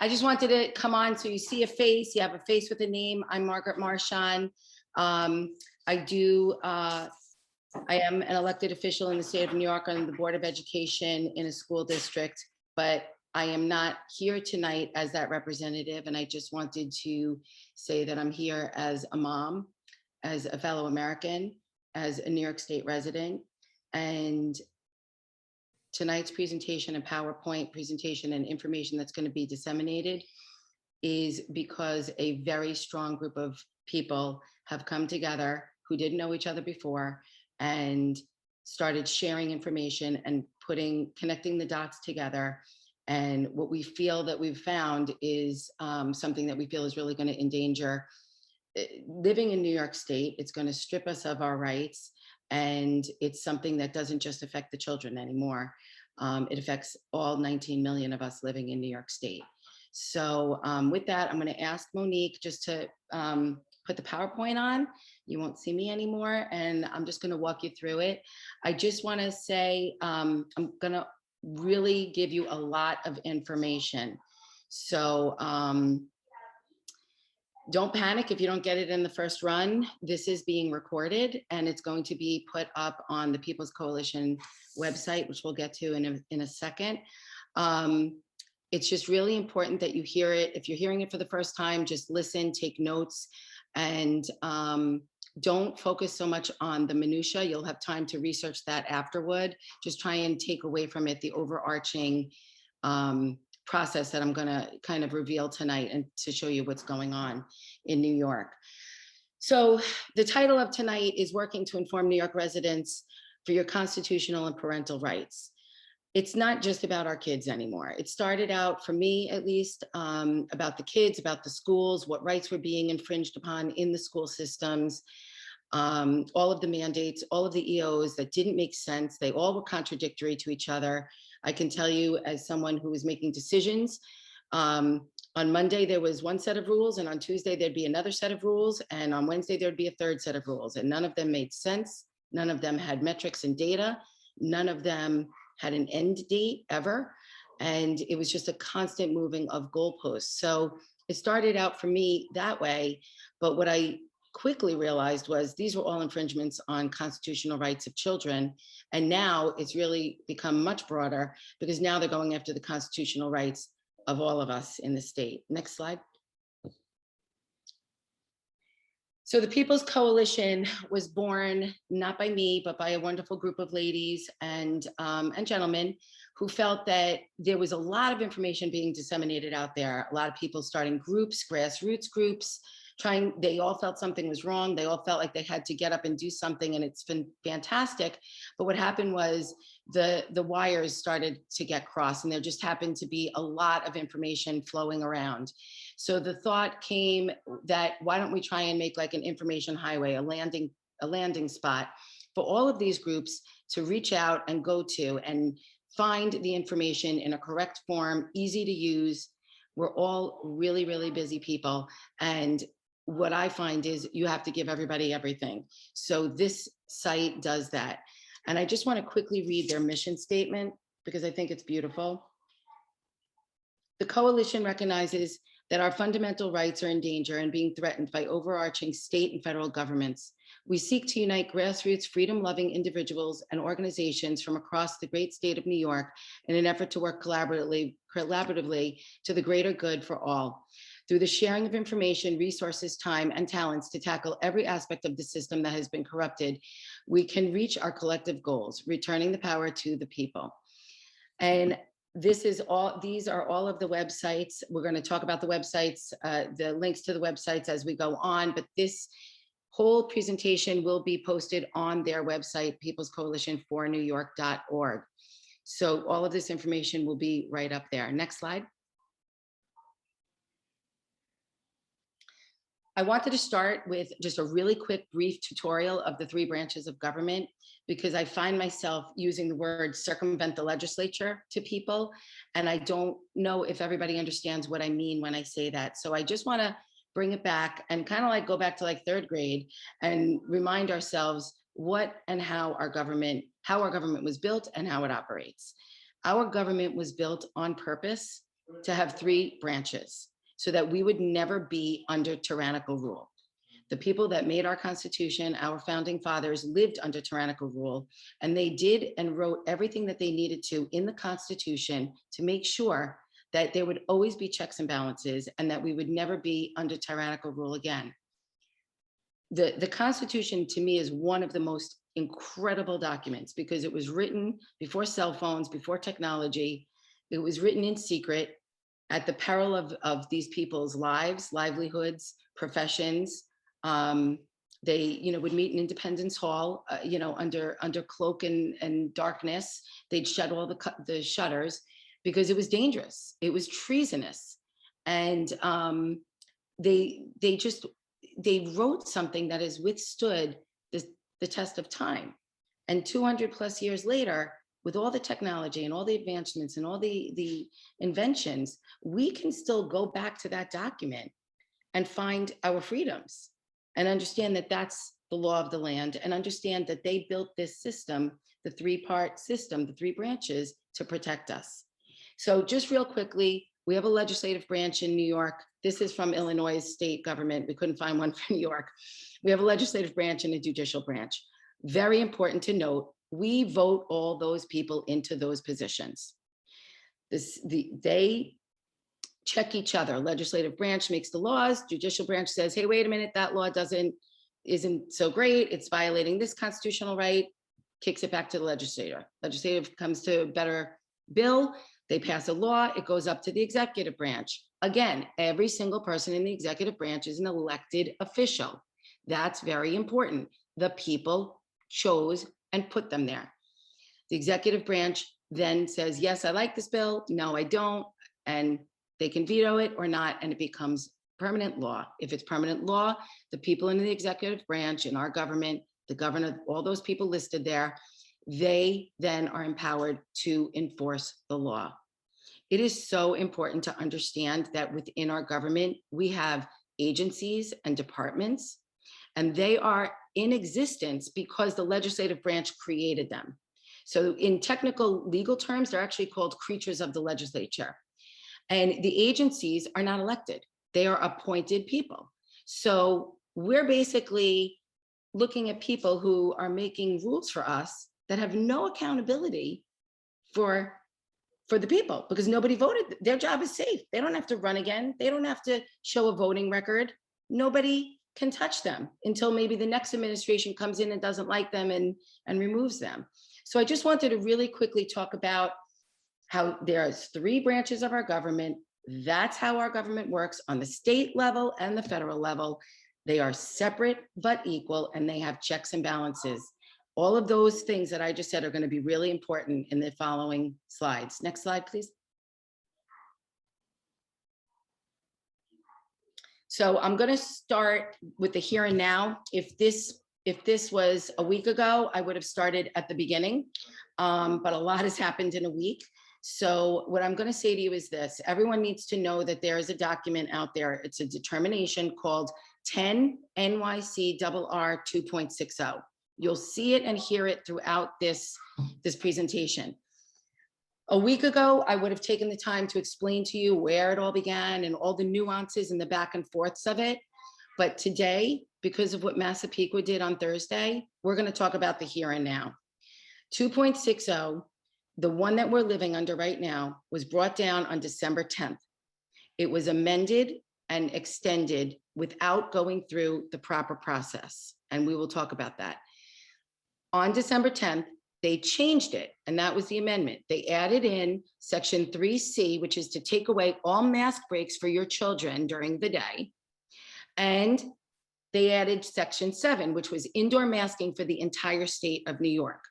I just wanted to come on so you see a face, you have a face with a name. I'm Margaret Marchand. I do, I am an elected official in the state of New York on the Board of Education in a school district, but I am not here tonight as that representative. And I just wanted to say that I'm here as a mom, as a fellow American, as a New York State resident. And tonight's presentation and PowerPoint presentation and information that's going to be disseminated is because a very strong group of people have come together who didn't know each other before and started sharing information and connecting the dots together. And what we feel that we've found is something that we feel is really going to endanger living in New York State. It's going to strip us of our rights. And it's something that doesn't just affect the children anymore. It affects all 19 million of us living in New York State. So with that, I'm going to ask Monique just to put the PowerPoint on. You won't see me anymore, and I'm just going to walk you through it. I just want to say I'm going to really give you a lot of information. So don't panic if you don't get it in the first run. This is being recorded and it's going to be put up on the People's Coalition website, which we'll get to in a second. It's just really important that you hear it. If you're hearing it for the first time, just listen, take notes, and don't focus so much on the minutia. You'll have time to research that afterward. Just try and take away from it the overarching process that I'm going to kind of reveal tonight and to show you what's going on in New York. So the title of tonight is Working to Inform New York Residents for Your Constitutional and Parental Rights. It's not just about our kids anymore. It started out, for me at least, about the kids, about the schools, what rights were being infringed upon in the school systems, all of the mandates, all of the EOs that didn't make sense. They all were contradictory to each other. I can tell you, as someone who was making decisions, on Monday there was one set of rules, and on Tuesday there'd be another set of rules, and on Wednesday there'd be a third set of rules, and none of them made sense. None of them had metrics and data. None of them had an end date ever, and it was just a constant moving of goalposts. So it started out for me that way, but what I quickly realized was these were all infringements on constitutional rights of children. And now it's really become much broader because now they're going after the constitutional rights of all of us in the state. Next slide. So the People's Coalition was born not by me, but by a wonderful group of ladies and gentlemen who felt that there was a lot of information being disseminated out there. A lot of people starting groups, grassroots groups, they all felt something was wrong. They all felt like they had to get up and do something, and it's been fantastic. But what happened was the wires started to get crossed, and there just happened to be a lot of information flowing around. So the thought came that why don't we try and make like an information highway, a landing spot for all of these groups to reach out and go to and find the information in a correct form, easy to use. We're all really, really busy people. And what I find is you have to give everybody everything. So this site does that. And I just want to quickly read their mission statement because I think it's beautiful. The coalition recognizes that our fundamental rights are in danger and being threatened by overarching state and federal governments. We seek to unite grassroots, freedom-loving individuals and organizations from across the great state of New York in an effort to work collaboratively to the greater good for all. Through the sharing of information, resources, time, and talents to tackle every aspect of the system that has been corrupted, we can reach our collective goals, returning the power to the people. And these are all of the websites. We're going to talk about the websites, the links to the websites as we go on, but this whole presentation will be posted on their website, peoplescoalitionfornewyork.org. So all of this information will be right up there. Next slide. I wanted to start with just a really quick, brief tutorial of the three branches of government, because I find myself using the word circumvent the legislature to people, and I don't know if everybody understands what I mean when I say that. So I just want to bring it back and kind of like go back to like third grade and remind ourselves what and how our government was built and how it operates. Our government was built on purpose to have 3 branches so that we would never be under tyrannical rule. The people that made our Constitution, our founding fathers, lived under tyrannical rule, and they did and wrote everything that they needed to in the Constitution to make sure that there would always be checks and balances and that we would never be under tyrannical rule again. The Constitution to me is one of the most incredible documents because it was written before cell phones, before technology. It was written in secret at the peril of these people's lives, livelihoods, professions. They, would meet in Independence Hall, under cloak and darkness. They'd shut all the shutters because it was dangerous. It was treasonous, and they wrote something that has withstood the test of time. And 200 plus years later, with all the technology and all the advancements and all the inventions, we can still go back to that document and find our freedoms and understand that that's the law of the land, and understand that they built this system, the 3-part system, the 3 branches, to protect us. So just real quickly, we have a legislative branch in New York. This is from Illinois state government. We couldn't find one for New York. We have a legislative branch and a judicial branch. Very important to note, we vote all those people into those positions. They check each other. Legislative branch makes the laws, judicial branch says, hey, wait a minute, that law isn't so great, it's violating this constitutional right, kicks it back to the legislator. Legislative comes to a better bill, they pass a law, it goes up to the executive branch. Again, every single person in the executive branch is an elected official. That's very important. The people chose and put them there. The executive branch then says, yes, I like this bill, no, I don't, and they can veto it or not, and it becomes permanent law. If it's permanent law, the people in the executive branch, in our government, the governor, all those people listed there, they then are empowered to enforce the law. It is so important to understand that within our government, we have agencies and departments, and they are in existence because the legislative branch created them. So in technical legal terms, they're actually called creatures of the legislature. And the agencies are not elected. They are appointed people. So we're basically looking at people who are making rules for us that have no accountability for the people, because nobody voted. Their job is safe. They don't have to run again. They don't have to show a voting record. Nobody can touch them until maybe the next administration comes in and doesn't like them and removes them. So I just wanted to really quickly talk about how there's 3 branches of our government. That's how our government works on the state level and the federal level. They are separate but equal, and they have checks and balances. All of those things that I just said are going to be really important in the following slides. Next slide, please. So I'm going to start with the here and now. If this was a week ago, I would have started at the beginning, but a lot has happened in a week. So what I'm going to say to you is this: everyone needs to know that there is a document out there. It's a determination called 10 NYC RR 2.60. You'll see it and hear it throughout this presentation. A week ago, I would have taken the time to explain to you where it all began and all the nuances and the back and forths of it. But today, because of what Massapequa did on Thursday, we're going to talk about the here and now. 2.60, the one that we're living under right now, was brought down on December 10th. It was amended and extended without going through the proper process, and we will talk about that. On December 10th, they changed it, and that was the amendment. They added in section 3C, which is to take away all mask breaks for your children during the day. And they added section 7, which was indoor masking for the entire state of New York.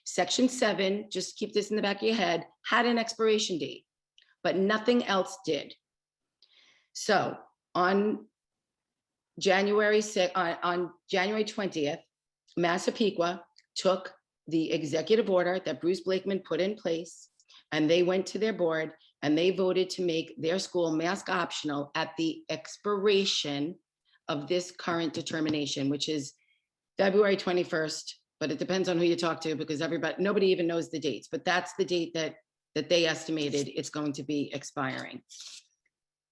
Section 7, just keep this in the back of your head, had an expiration date, but nothing else did. So on January 20th, Massapequa took the executive order that Bruce Blakeman put in place, and they went to their board and they voted to make their school mask optional at the expiration of this current determination, which is February 21st, but it depends on who you talk to, because nobody even knows the dates, but that's the date that that they estimated it's going to be expiring.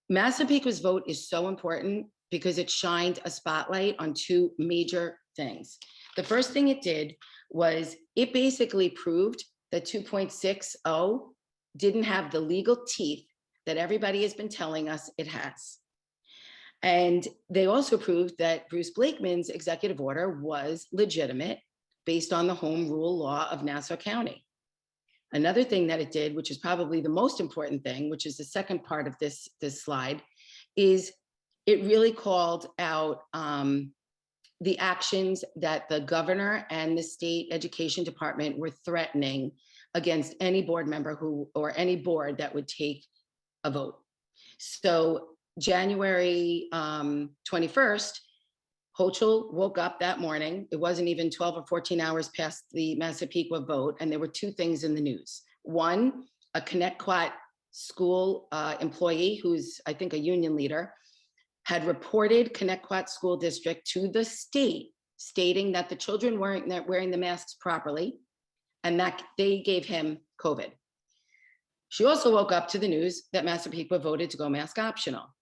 Massapequa's vote is so important because it shined a spotlight on two major things. The first thing it did was it basically proved that 2.60 didn't have the legal teeth that everybody has been telling us it has. And they also proved that Bruce Blakeman's executive order was legitimate based on the home rule law of Nassau County. Another thing that it did, which is probably the most important thing, which is the second part of this slide, is it really called out the actions that the governor and the state education department were threatening against any board member or any board that would take a vote. So January 21st, Hochul woke up that morning. It wasn't even 12 or 14 hours past the Massapequa vote, and there were two things in the news. One, a Connecticut school employee who's, I think, a union leader, had reported Connecticut School District to the state, stating that the children weren't wearing the masks properly, and that they gave him COVID. She also woke up to the news that Massapequa voted to go mask optional.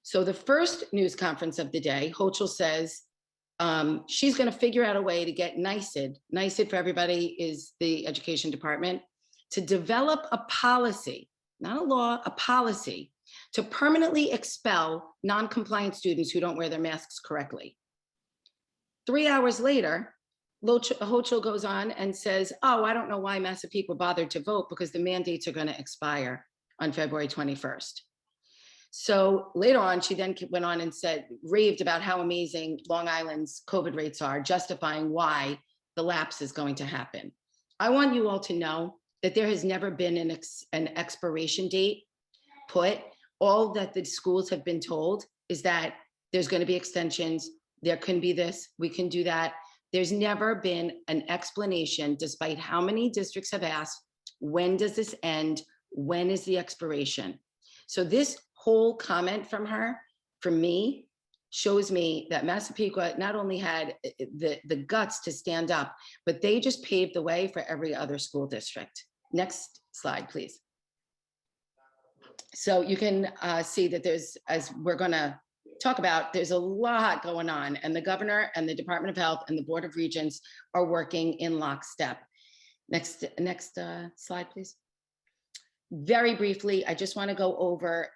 So the first news conference of the day, Hochul says she's going to figure out a way to get NYSED. NYSED, for everybody, is the education department, to develop a policy, not a law, a policy, to permanently expel non-compliant students who don't wear their masks correctly. 3 hours later, Hochul goes on and says, oh, I don't know why Massapequa bothered to vote because the mandates are going to expire on February 21st. So later on, she then went on and raved about how amazing Long Island's COVID rates are, justifying why the lapse is going to happen. I want you all to know that there has never been an expiration date put. All that the schools have been told is that there's going to be extensions. There can be this, we can do that. There's never been an explanation, despite how many districts have asked, when does this end? When is the expiration? So this whole comment from her, for me, shows me that Massapequa not only had the guts to stand up, but they just paved the way for every other school district. Next slide, please. So you can see that there's, as we're gonna talk about, there's a lot going on, and the governor and the Department of Health and the Board of Regents are working in lockstep. Next slide, please. Very briefly, I just wanna go over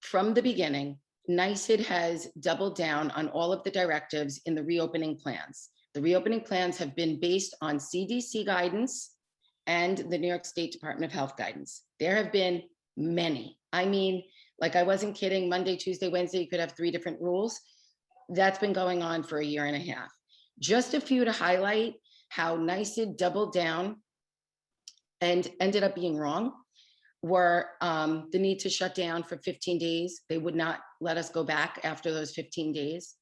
from the beginning, NYSED has doubled down on all of the directives in the reopening plans. The reopening plans have been based on CDC guidance and the New York State Department of Health guidance. There have been many. I mean, like, I wasn't kidding, Monday, Tuesday, Wednesday, you could have 3 different rules. That's been going on for a year and a half. Just a few to highlight how NYSED doubled down and ended up being wrong were the need to shut down for 15 days. They would not let us go back after those 15 days.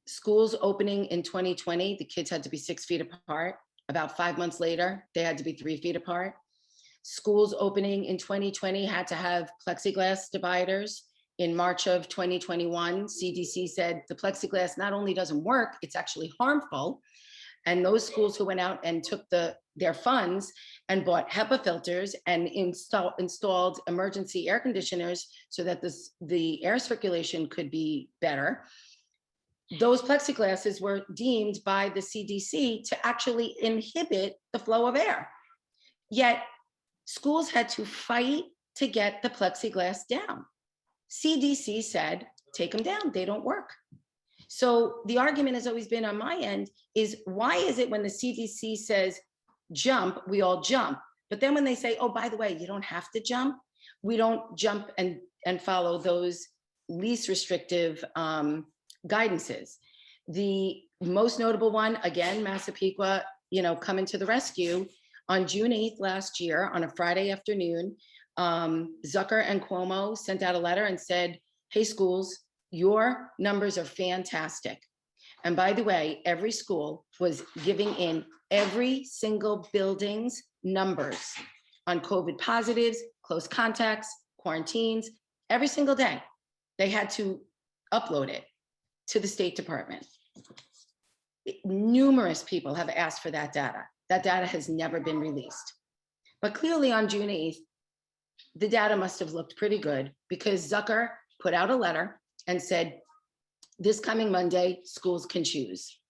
Schools opening in 2020, the kids had to be 6 feet apart. About 5 months later, they had to be 3 feet apart. Schools opening in 2020 had to have plexiglass dividers. In March of 2021, CDC said the plexiglass not only doesn't work, it's actually harmful. And those schools who went out and took their funds and bought HEPA filters and installed emergency air conditioners so that the air circulation could be better, those plexiglasses were deemed by the CDC to actually inhibit the flow of air. Yet schools had to fight to get the plexiglass down. CDC said, take them down, they don't work. So the argument has always been on my end is, why is it when the CDC says jump, we all jump? But then when they say, oh, by the way, you don't have to jump, we don't jump and follow those least restrictive guidances. The most notable one, again, Massapequa, coming to the rescue. On June 8th last year, on a Friday afternoon, Zucker and Cuomo sent out a letter and said, hey, schools, your numbers are fantastic. And by the way, every school was giving in every single building's numbers on COVID positives, close contacts, quarantines, every single day. They had to upload it to the State Department. Numerous people have asked for that data. That data has never been released. But clearly on June 8th, the data must have looked pretty good because Zucker put out a letter and said, this coming Monday, schools can choose.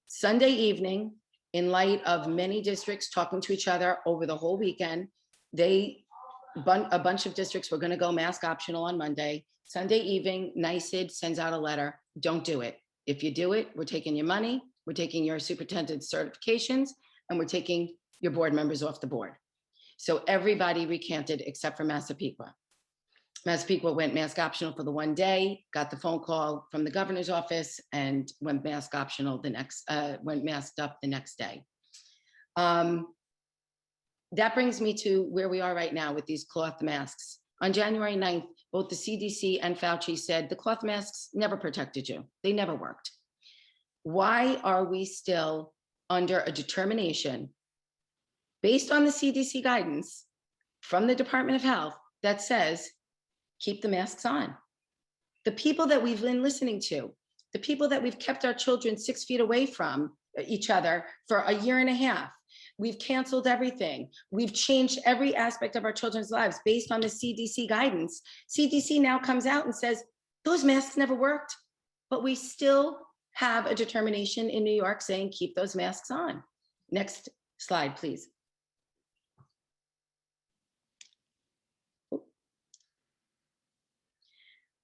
Sunday evening, in light of many districts talking to each other over the whole weekend, a bunch of districts were going to go mask optional on Monday. Sunday evening, NYSED sends out a letter, don't do it. If you do it, we're taking your money, we're taking your superintendent certifications, and we're taking your board members off the board. So everybody recanted except for Massapequa. Massapequa went mask optional for the one day, got the phone call from the governor's office, and went mask optional went masked up the next day. That brings me to where we are right now with these cloth masks. On January 9th, both the CDC and Fauci said the cloth masks never protected you. They never worked. Why are we still under a determination based on the CDC guidance from the Department of Health that says, keep the masks on? The people that we've been listening to, the people that we've kept our children 6 feet away from each other for a year and a half, we've canceled everything. We've changed every aspect of our children's lives based on the CDC guidance. CDC now comes out and says, those masks never worked, but we still have a determination in New York saying, keep those masks on. Next slide, please.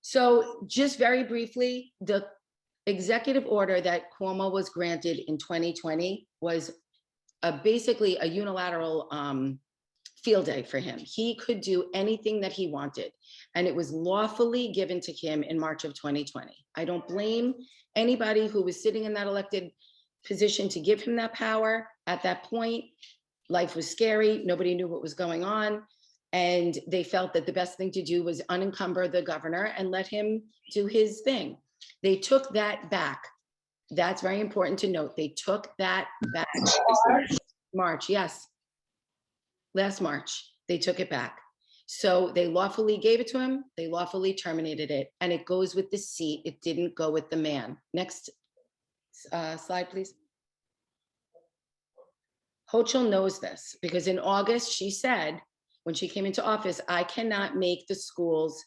So just very briefly, the executive order that Cuomo was granted in 2020 was basically a unilateral field day for him. He could do anything that he wanted, and it was lawfully given to him in March of 2020. I don't blame anybody who was sitting in that elected position to give him that power. At that point, life was scary. Nobody knew what was going on. And they felt that the best thing to do was unencumber the governor and let him do his thing. They took that back. That's very important to note. They took that back. March, yes. Last March, they took it back. So they lawfully gave it to him. They lawfully terminated it. And it goes with the seat. It didn't go with the man. Next slide, please. Hochul knows this because in August, she said, when she came into office, I cannot make the schools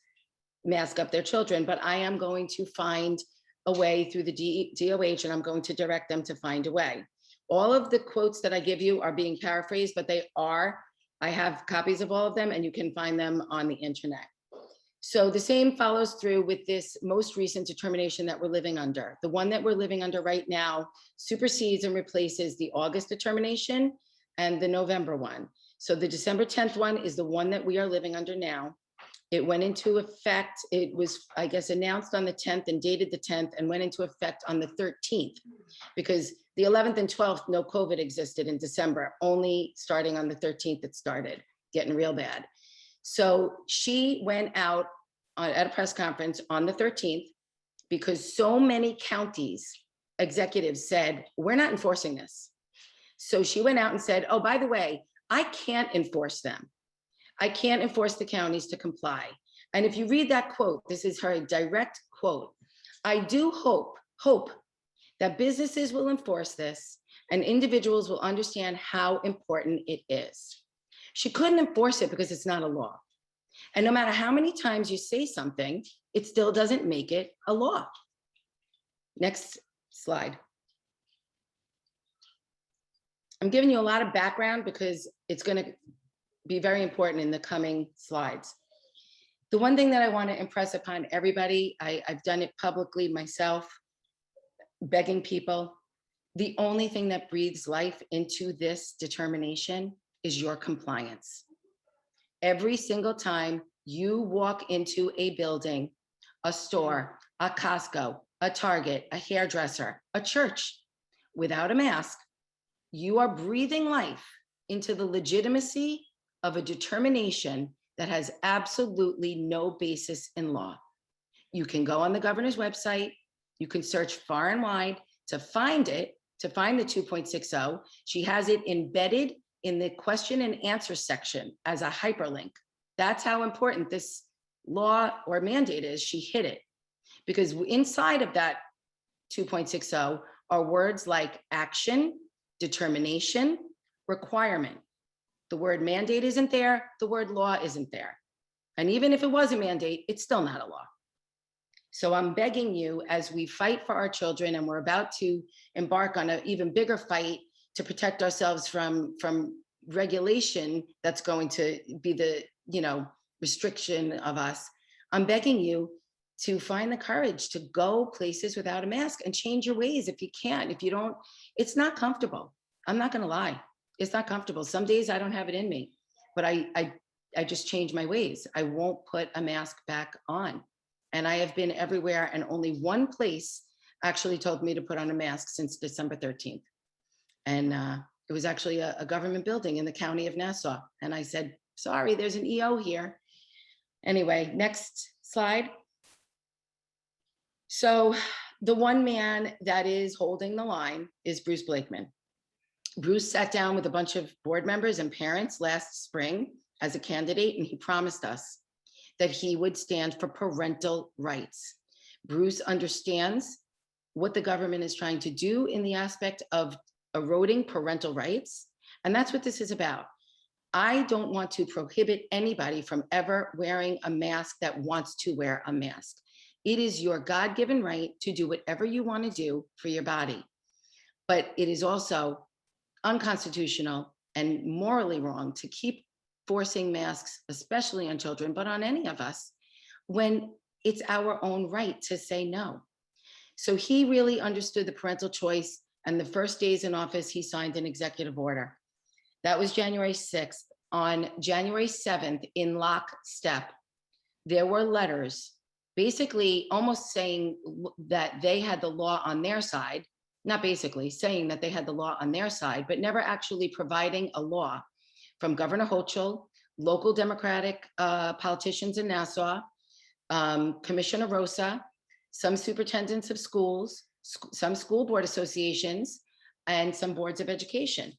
mask up their children, but I am going to find a way through the DOH, and I'm going to direct them to find a way. All of the quotes that I give you are being paraphrased, but they are. I have copies of all of them, and you can find them on the internet. So the same follows through with this most recent determination that we're living under. The one that we're living under right now supersedes and replaces the August determination and the November one. So the December 10th one is the one that we are living under now. It went into effect. It was, I guess, announced on the 10th and dated the 10th and went into effect on the 13th because the 11th and 12th, no COVID existed in December, only starting on the 13th it started getting real bad. So she went out at a press conference on the 13th because so many counties executives said, we're not enforcing this. So she went out and said, oh, by the way, I can't enforce them. I can't enforce the counties to comply. And if you read that quote, this is her direct quote. I do hope that businesses will enforce this and individuals will understand how important it is. She couldn't enforce it because it's not a law. And no matter how many times you say something, it still doesn't make it a law. Next slide. I'm giving you a lot of background because it's going to be very important in the coming slides. The one thing that I want to impress upon everybody, I've done it publicly myself, begging people, the only thing that breathes life into this determination is your compliance. Every single time you walk into a building, a store, a Costco, a Target, a hairdresser, a church, without a mask, you are breathing life into the legitimacy of a determination that has absolutely no basis in law. You can go on the governor's website, you can search far and wide to find it, to find the 2.60. She has it embedded in the question and answer section as a hyperlink. That's how important this law or mandate is. She hit it because inside of that 2.60 are words like action, determination, requirement. The word mandate isn't there. The word law isn't there. And even if it was a mandate, it's still not a law. So I'm begging you, as we fight for our children, and we're about to embark on an even bigger fight to protect ourselves from regulation that's going to be the, restriction of us. I'm begging you to find the courage to go places without a mask and change your ways if you can. If you don't, it's not comfortable. I'm not going to lie. It's not comfortable. Some days I don't have it in me, but I just change my ways. I won't put a mask back on. And I have been everywhere, and only one place actually told me to put on a mask since December 13th. And it was actually a government building in the county of Nassau. And I said, sorry, there's an EO here. Anyway, next slide. So the one man that is holding the line is Bruce Blakeman. Bruce sat down with a bunch of board members and parents last spring as a candidate, and he promised us that he would stand for parental rights. Bruce understands what the government is trying to do in the aspect of eroding parental rights, and that's what this is about. I don't want to prohibit anybody from ever wearing a mask that wants to wear a mask. It is your God-given right to do whatever you want to do for your body. But it is also unconstitutional and morally wrong to keep forcing masks, especially on children, but on any of us, when it's our own right to say no. So he really understood the parental choice, and the first days in office, he signed an executive order. That was January 6th. On January 7th, in lockstep, there were letters basically almost saying that they had the law on their side, not basically saying that they had the law on their side, but never actually providing a law from Governor Hochul, local Democratic politicians in Nassau, Commissioner Rosa, some superintendents of schools, some school board associations, and some boards of education.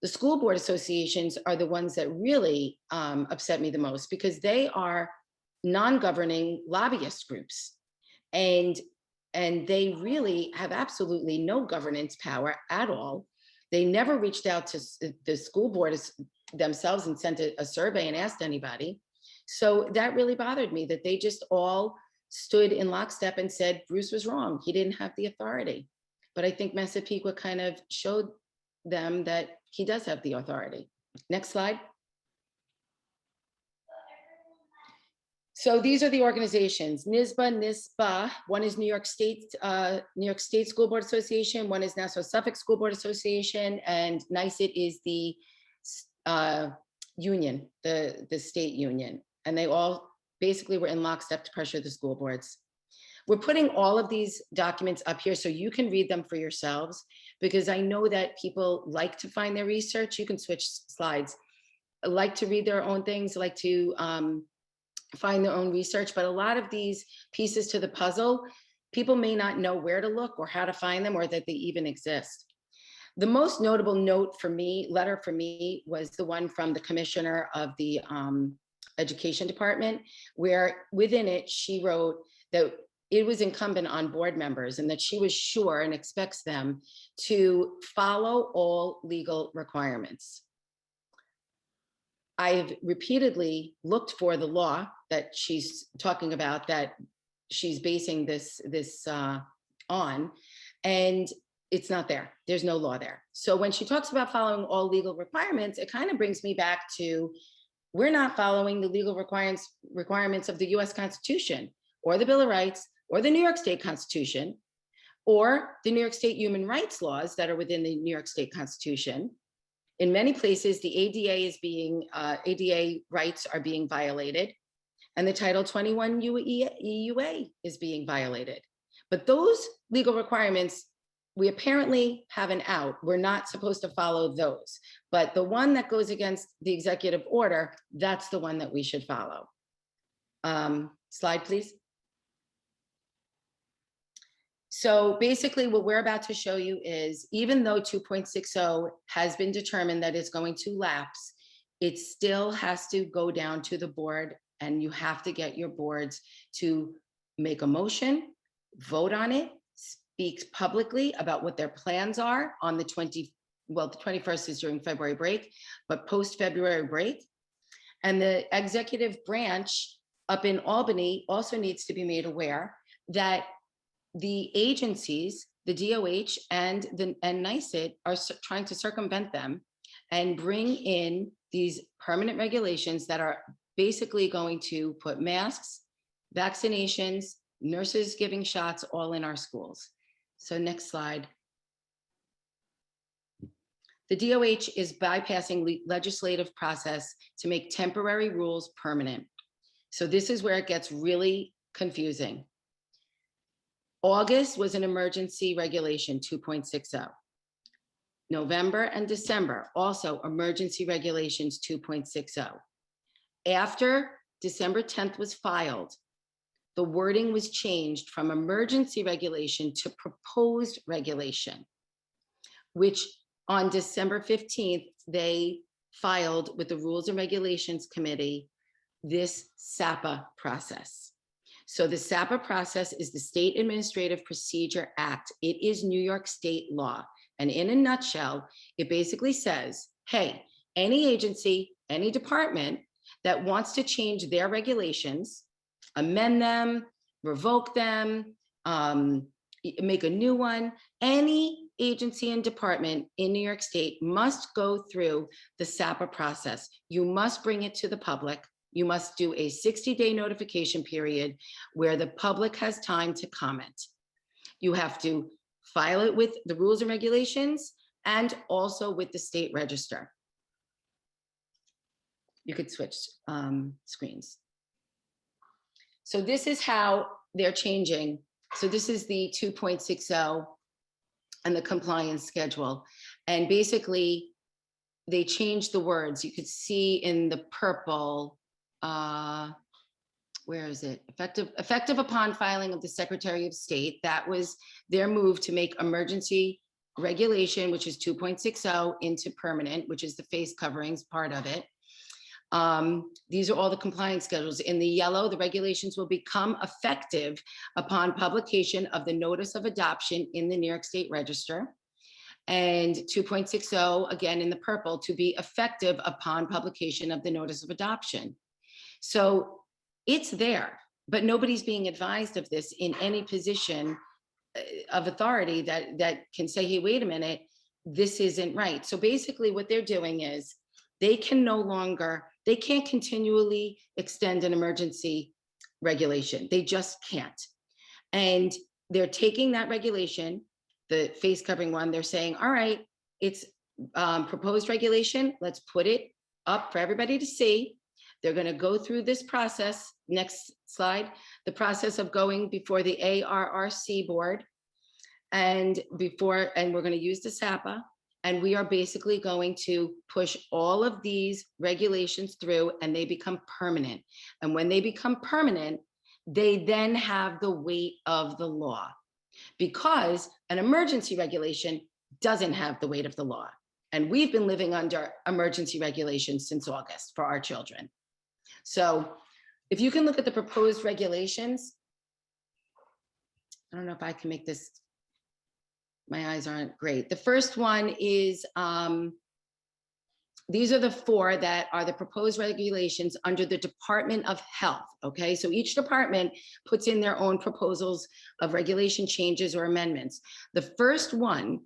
The school board associations are the ones that really upset me the most, because they are non-governing lobbyist groups. And they really have absolutely no governance power at all. They never reached out to the school board themselves and sent a survey and asked anybody. So that really bothered me, that they just all stood in lockstep and said Bruce was wrong. He didn't have the authority. But I think Massapequa kind of showed them that he does have the authority. Next slide. So these are the organizations: NISBA. One is New York State School Board Association. One is Nassau Suffolk School Board Association, and NYSET is the union, the state union. And they all basically were in lockstep to pressure the school boards. We're putting all of these documents up here so you can read them for yourselves, because I know that people like to find their research. You can switch slides, like to read their own things, like to find their own research. But a lot of these pieces to the puzzle, people may not know where to look or how to find them, or that they even exist. The most notable letter for me, was the one from the commissioner of the education department, where within it, she wrote that it was incumbent on board members, and that she was sure and expects them to follow all legal requirements. I've repeatedly looked for the law that she's talking about, that she's basing this on, and it's not there. There's no law there. So when she talks about following all legal requirements, it kind of brings me back to, we're not following the legal requirements of the US Constitution, or the Bill of Rights, or the New York State Constitution, or the New York State human rights laws that are within the New York State Constitution. In many places, the ADA rights are being violated, and the Title 21 EUA is being violated. But those legal requirements, we apparently have an out. We're not supposed to follow those. But the one that goes against the executive order, that's the one that we should follow. Slide, please. So basically what we're about to show you is, even though 2.60 has been determined that it's going to lapse, it still has to go down to the board, and you have to get your boards to make a motion, vote on it, speak publicly about what their plans are on the well, the 21st is during February break, but post-February break. And the executive branch up in Albany also needs to be made aware that the agencies, the DOH and NICET, are trying to circumvent them and bring in these permanent regulations that are basically going to put masks, vaccinations, nurses giving shots all in our schools. So next slide. The DOH is bypassing legislative process to make temporary rules permanent. So this is where it gets really confusing. August was an emergency regulation 2.60. November and December, also emergency regulations 2.60. After December 10th was filed, the wording was changed from emergency regulation to proposed regulation, which on December 15th, they filed with the Rules and Regulations Committee this SAPA process. So the SAPA process is the State Administrative Procedure Act. It is New York State law. And in a nutshell, it basically says, hey, any agency, any department that wants to change their regulations, amend them, revoke them, make a new one, any agency and department in New York State must go through the SAPA process. You must bring it to the public. You must do a 60-day notification period where the public has time to comment. You have to file it with the rules and regulations and also with the state register. You could switch screens. So this is how they're changing. So this is the 2.60 and the compliance schedule. And basically they changed the words. You could see in the purple, where is it? Effective upon filing of the Secretary of State. That was their move to make emergency regulation, which is 2.60, into permanent, which is the face coverings part of it. These are all the compliance schedules. In the yellow, the regulations will become effective upon publication of the notice of adoption in the New York State Register. And 2.60, again in the purple, to be effective upon publication of the notice of adoption. So it's there, but nobody's being advised of this in any position of authority that can say, hey, wait a minute, this isn't right. So basically what they're doing is they can't continually extend an emergency regulation. They just can't. And they're taking that regulation, the face covering one, they're saying, all right, it's proposed regulation, let's put it up for everybody to see. They're going to go through this process, next slide, the process of going before the ARRC board and we're going to use the SAPA. And we are basically going to push all of these regulations through and they become permanent. And when they become permanent, they then have the weight of the law, because an emergency regulation doesn't have the weight of the law. And we've been living under emergency regulations since August for our children. So if you can look at the proposed regulations, I don't know if I can make this, my eyes aren't great. The first one is, these are the four that are the proposed regulations under the Department of Health, okay? So each department puts in their own proposals of regulation changes or amendments. The first one,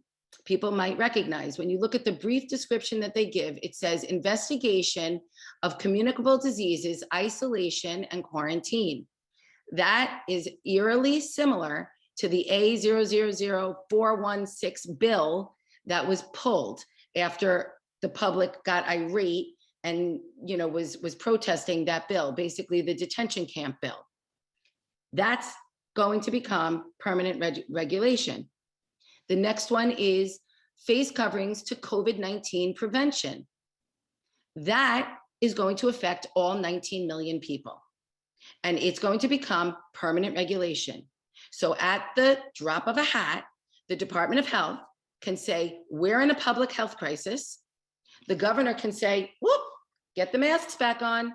people might recognize, when you look at the brief description that they give, it says investigation of communicable diseases, isolation, and quarantine. That is eerily similar to the A000416 bill that was pulled after the public got irate and was protesting that bill, basically the detention camp bill. That's going to become permanent regulation. The next one is face coverings to COVID-19 prevention. That is going to affect all 19 million people. And it's going to become permanent regulation. So at the drop of a hat, the Department of Health can say, we're in a public health crisis. The governor can say, whoop, get the masks back on,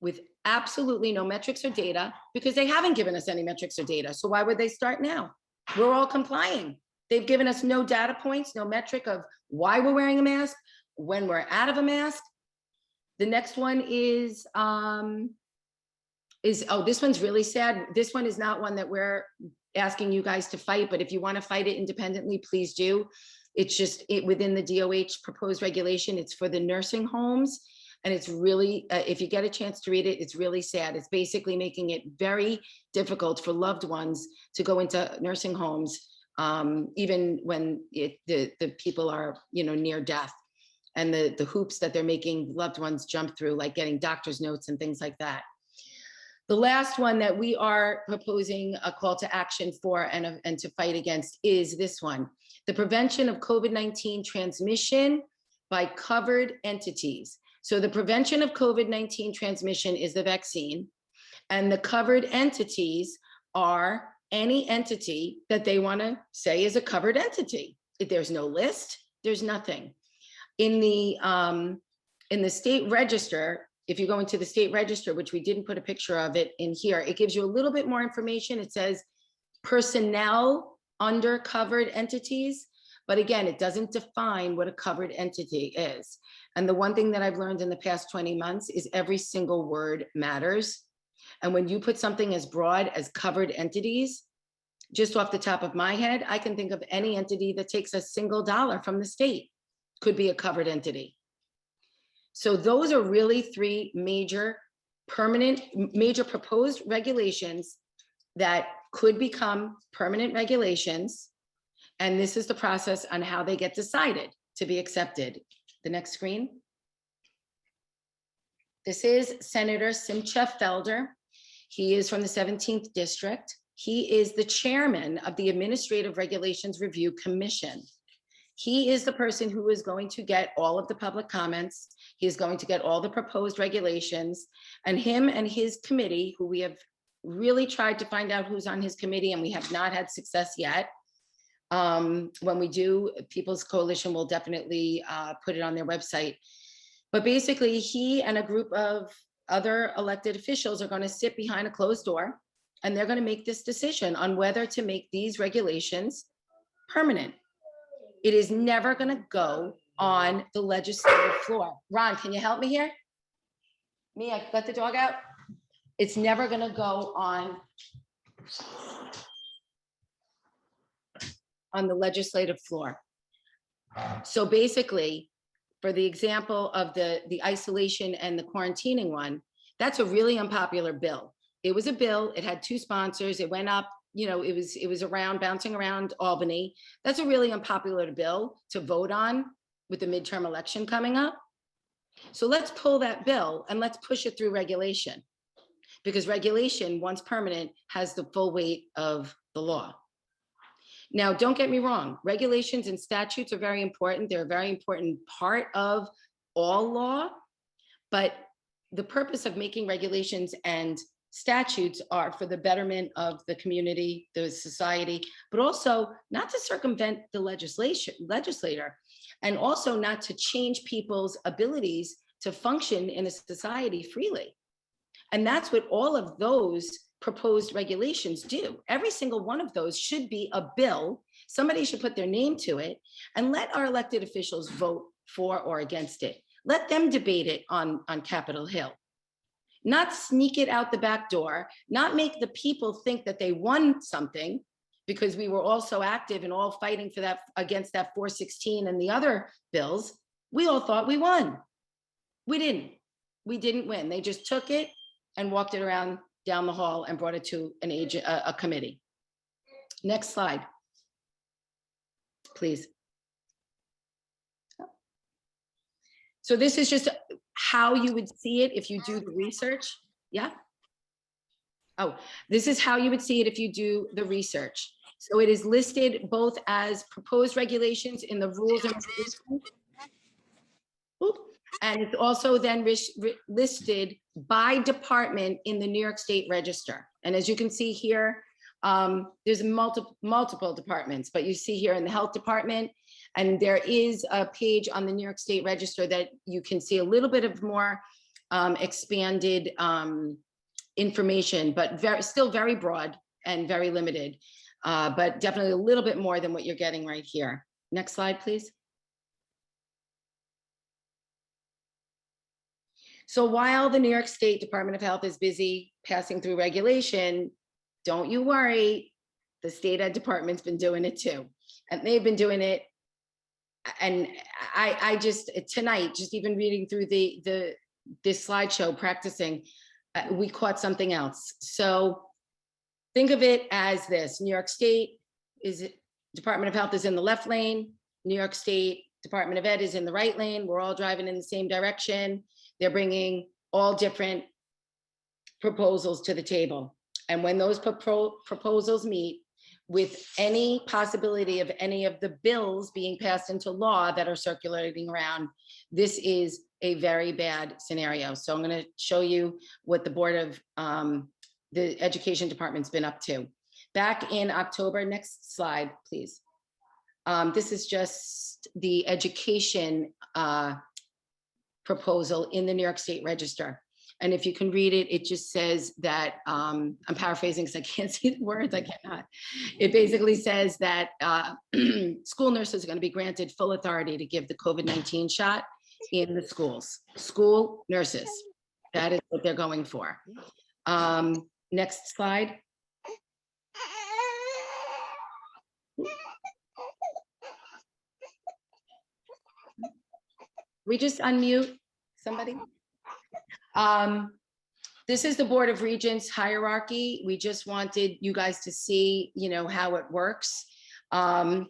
with absolutely no metrics or data, because they haven't given us any metrics or data. So why would they start now? We're all complying. They've given us no data points, no metric of why we're wearing a mask, when we're out of a mask. The next one is oh, this one's really sad. This one is not one that we're asking you guys to fight, but if you want to fight it independently, please do. It's just within the DOH proposed regulation. It's for the nursing homes. And it's really, if you get a chance to read it, it's really sad. It's basically making it very difficult for loved ones to go into nursing homes, even when the people are, near death, and the hoops that they're making loved ones jump through, like getting doctor's notes and things like that. The last one that we are proposing a call to action for and to fight against is this one: the prevention of COVID-19 transmission by covered entities. So the prevention of COVID-19 transmission is the vaccine, and the covered entities are any entity that they want to say is a covered entity. If there's no list, there's nothing. In the state register, if you go into the state register, which we didn't put a picture of it in here, it gives you a little bit more information. It says personnel under covered entities, but again, it doesn't define what a covered entity is. And the one thing that I've learned in the past 20 months is every single word matters. And when you put something as broad as covered entities, just off the top of my head, I can think of any entity that takes a single dollar from the state could be a covered entity. So those are really three major proposed regulations that could become permanent regulations. And this is the process on how they get decided to be accepted. The next screen. This is Senator Simcha Felder. He is from the 17th District. He is the chairman of the Administrative Regulations Review Commission. He is the person who is going to get all of the public comments. He is going to get all the proposed regulations, and him and his committee, who we have really tried to find out who's on his committee, and we have not had success yet. When we do, People's Coalition will definitely put it on their website. But basically, he and a group of other elected officials are going to sit behind a closed door, and they're going to make this decision on whether to make these regulations permanent. It is never going to go on the legislative floor. Ron, can you help me here? Mia, let the dog out. It's never going to go on the legislative floor. So basically, for the example of the isolation and the quarantining one, that's a really unpopular bill. It was a bill, it had two sponsors, it went up, it was around, bouncing around Albany. That's a really unpopular bill to vote on with the midterm election coming up. So let's pull that bill and let's push it through regulation, because regulation, once permanent, has the full weight of the law. Now, don't get me wrong, regulations and statutes are very important. They're a very important part of all law, but the purpose of making regulations and statutes are for the betterment of the community, the society, but also not to circumvent the legislator, and also not to change people's abilities to function in a society freely. And that's what all of those proposed regulations do. Every single one of those should be a bill. Somebody should put their name to it and let our elected officials vote for or against it. Let them debate it on Capitol Hill. Not sneak it out the back door, not make the people think that they won something because we were all so active and all fighting for that, against that 416 and the other bills. We all thought we won. We didn't win. They just took it and walked it around down the hall and brought it to a committee. Next slide, please. So this is just how you would see it if you do the research. Yeah. Oh, this is how you would see it if you do the research. So it is listed both as proposed regulations in the rules and regulations. Oop. And it's also then listed by department in the New York State Register. And as you can see here, there's multiple departments, but you see here in the health department, and there is a page on the New York State Register that you can see a little bit of more expanded information, but still very broad and very limited. but definitely a little bit more than what you're getting right here. Next slide, please. So while the New York State Department of Health is busy passing through regulation, don't you worry, the state ed department's been doing it too. And they've been doing it. And I just, tonight, just even reading through this slideshow, practicing, we caught something else. So think of it as this: New York State Department of Health is in the left lane. New York State Department of Ed is in the right lane. We're all driving in the same direction. They're bringing all different proposals to the table. And when those proposals meet with any possibility of any of the bills being passed into law that are circulating around, this is a very bad scenario. So I'm going to show you what the Board of the Education Department's been up to. Back in October, next slide, please. This is just the education proposal in the New York State Register. And if you can read it, it just says that, I'm paraphrasing because I can't see the words, I cannot. It basically says that school nurses are going to be granted full authority to give the COVID-19 shot in the schools. School nurses, that is what they're going for. Next slide. We just unmute somebody. This is the Board of Regents hierarchy. We just wanted you guys to see, how it works. And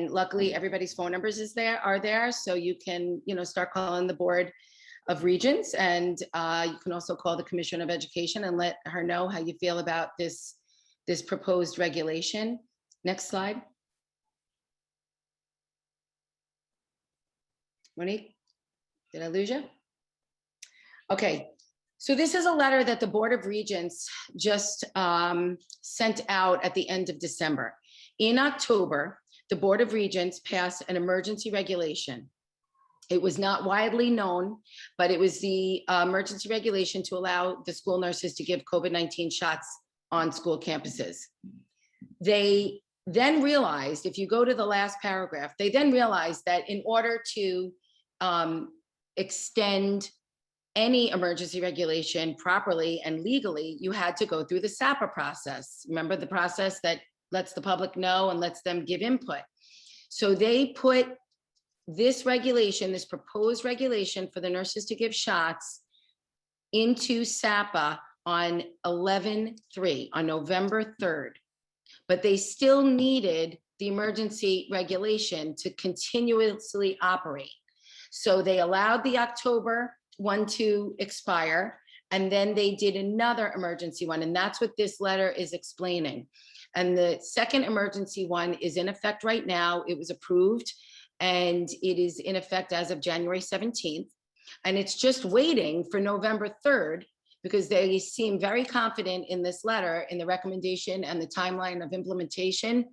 luckily everybody's phone numbers are there. So you can, start calling the Board of Regents, and you can also call the Commissioner of Education and let her know how you feel about this proposed regulation. Next slide. Monique, did I lose you? Okay, so this is a letter that the Board of Regents just sent out at the end of December. In October, the Board of Regents passed an emergency regulation. It was not widely known, but it was the emergency regulation to allow the school nurses to give COVID-19 shots on school campuses. They then realized, if you go to the last paragraph, they then realized that in order to extend any emergency regulation properly and legally, you had to go through the SAPA process. Remember the process that lets the public know and lets them give input. So they put this regulation, this proposed regulation for the nurses to give shots, into SAPA on 11/3, on November 3rd. But they still needed the emergency regulation to continuously operate. So they allowed the October one to expire, and then they did another emergency one, and that's what this letter is explaining. And the second emergency one is in effect right now. It was approved, and it is in effect as of January 17th. And it's just waiting for November 3rd, because they seem very confident in this letter, in the recommendation and the timeline of implementation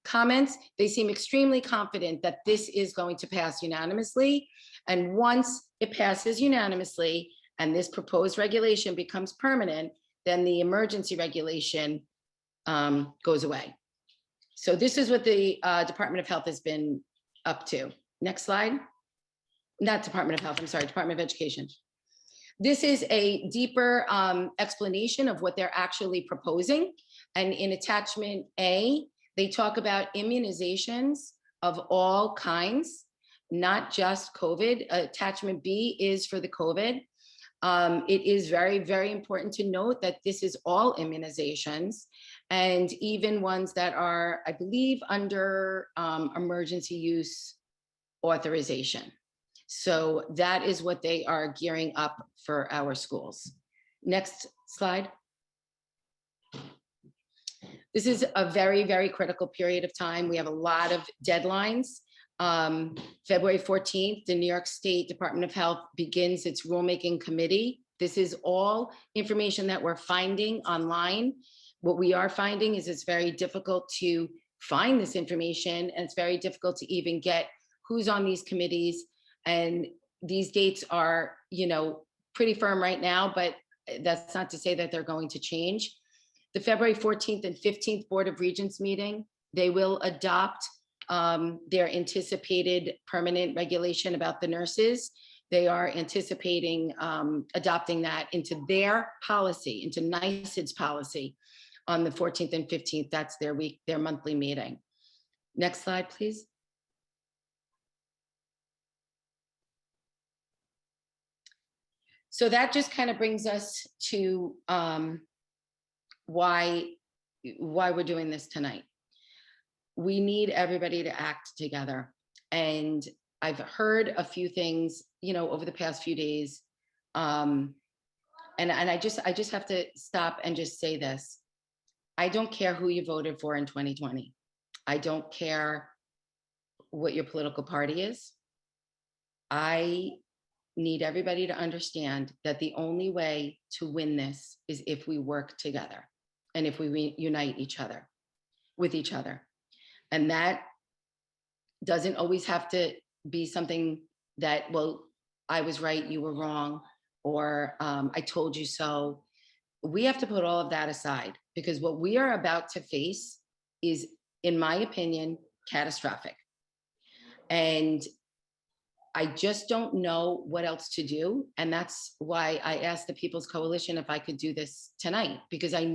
comments. They seem extremely confident that this is going to pass unanimously. And once it passes unanimously and this proposed regulation becomes permanent, then the emergency regulation goes away. So this is what the Department of Health has been up to. Next slide. Not Department of Health, I'm sorry, Department of Education. This is a deeper explanation of what they're actually proposing. And in attachment A, they talk about immunizations of all kinds, not just COVID. Attachment B is for the COVID. It is very, very important to note that this is all immunizations, and even ones that are, I believe, under emergency use authorization. So that is what they are gearing up for our schools. Next slide. This is a very, very critical period of time. We have a lot of deadlines. February 14th, the New York State Department of Health begins its rulemaking committee. This is all information that we're finding online. What we are finding is it's very difficult to find this information, and it's very difficult to even get who's on these committees. And these dates are, pretty firm right now, but that's not to say that they're going to change. the February 14th and 15th Board of Regents meeting, they will adopt their anticipated permanent regulation about the nurses. They are anticipating adopting that into their policy, into NICED's policy on the 14th and 15th. That's their monthly meeting. Next slide, please. So that just kind of brings us to why we're doing this tonight. We need everybody to act together. And I've heard a few things, over the past few days. And I just have to stop and just say this. I don't care who you voted for in 2020. I don't care what your political party is. I need everybody to understand that the only way to win this is if we work together and if we unite with each other. And that doesn't always have to be something that, well, I was right, you were wrong, or I told you so. We have to put all of that aside, because what we are about to face is, in my opinion, catastrophic. And I just don't know what else to do. And that's why I asked the People's Coalition if I could do this tonight, because I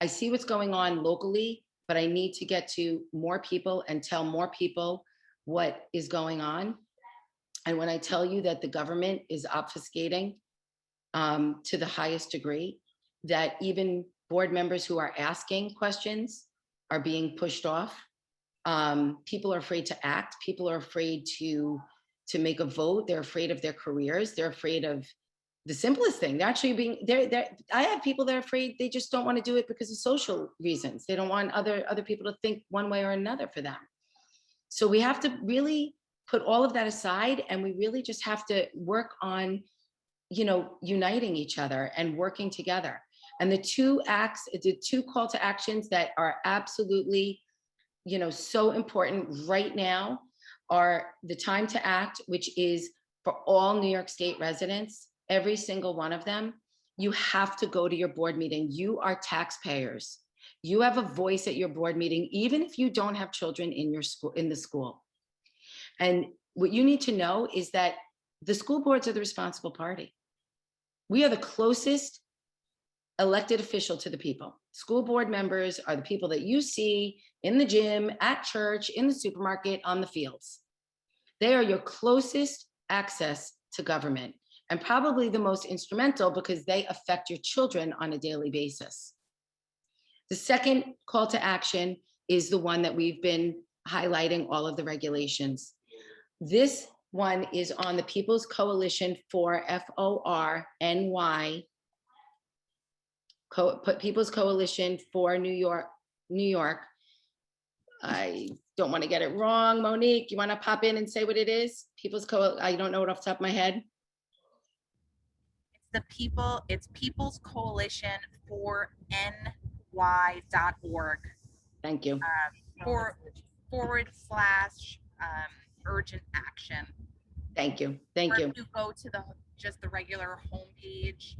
see what's going on locally, but I need to get to more people and tell more people what is going on. And when I tell you that the government is obfuscating to the highest degree, that even board members who are asking questions are being pushed off. People are afraid to act. People are afraid to make a vote. They're afraid of their careers. They're afraid of the simplest thing. They're actually I have people that are afraid. They just don't want to do it because of social reasons. They don't want other people to think one way or another for them. So we have to really put all of that aside, and we really just have to work on, uniting each other and working together. And the two call to actions that are absolutely, so important right now are the time to act, which is for all New York State residents, every single one of them. You have to go to your board meeting. You are taxpayers. You have a voice at your board meeting, even if you don't have children in the school. And what you need to know is that the school boards are the responsible party. We are the closest elected official to the people. School board members are the people that you see in the gym, at church, in the supermarket, on the fields. They are your closest access to government, and probably the most instrumental because they affect your children on a daily basis. The second call to action is the one that we've been highlighting, all of the regulations. This one is on the People's Coalition for FORNY, People's Coalition for New York. I don't want to get it wrong. Monique, you want to pop in and say what it is? I don't know it off the top of my head. It's People's Coalition for NY.org. Thank you. / urgent action. Thank you. Thank you. If you go to the regular homepage,